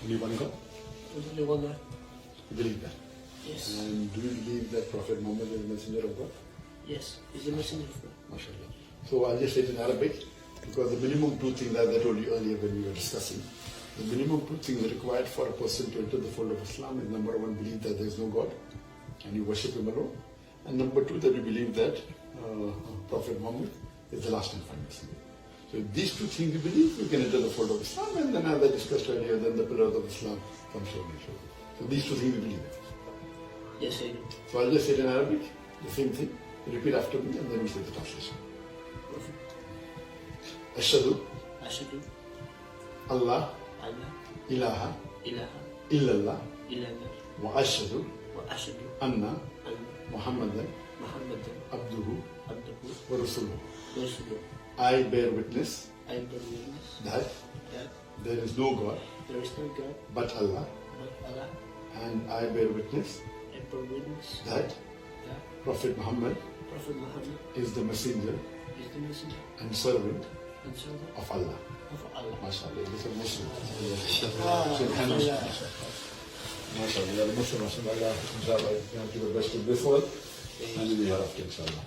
Only one God? Only one God. You believe that? Yes. And do you believe that Prophet Muhammad is a messenger of God? Yes. He's a messenger of God. MashaAllah. So I'll just say it in Arabic, because the minimum two things, as I told you earlier when we were discussing, the minimum two things required for a person to enter the fold of Islam is number one, believe that there is no God and you worship Him alone. And number two, that you believe that Prophet Muhammad is the last and final messenger. So if these two things you believe, you can enter the fold of Islam, and then as I discussed earlier, then the pillars of Islam come slowly. So these two things you believe in. Yes, I do. So I'll just say it in Arabic, the same thing. Repeat after me, and then we say the translation. Ashhadu Ashhadu Allah Allah ilaha ilaha illallah illallah wa ashhadu wa ashhadu anna anna Muhammadan Muhammadan abduhu abduhu wa rasuluhu. wa rasuluhu. I bear witness I bear witness that that there is no God there is no God but Allah, but Allah. and I bear witness I bear witness that that Prophet Muhammad Prophet Muhammad is the messenger is the messenger and servant and servant of Allah. of Allah. MashaAllah, this is Muslim. Alhamdulillah. MashaAllah, Muslim, MashaAllah. Inshallah, you have to do the best with this one, and we are after inshallah.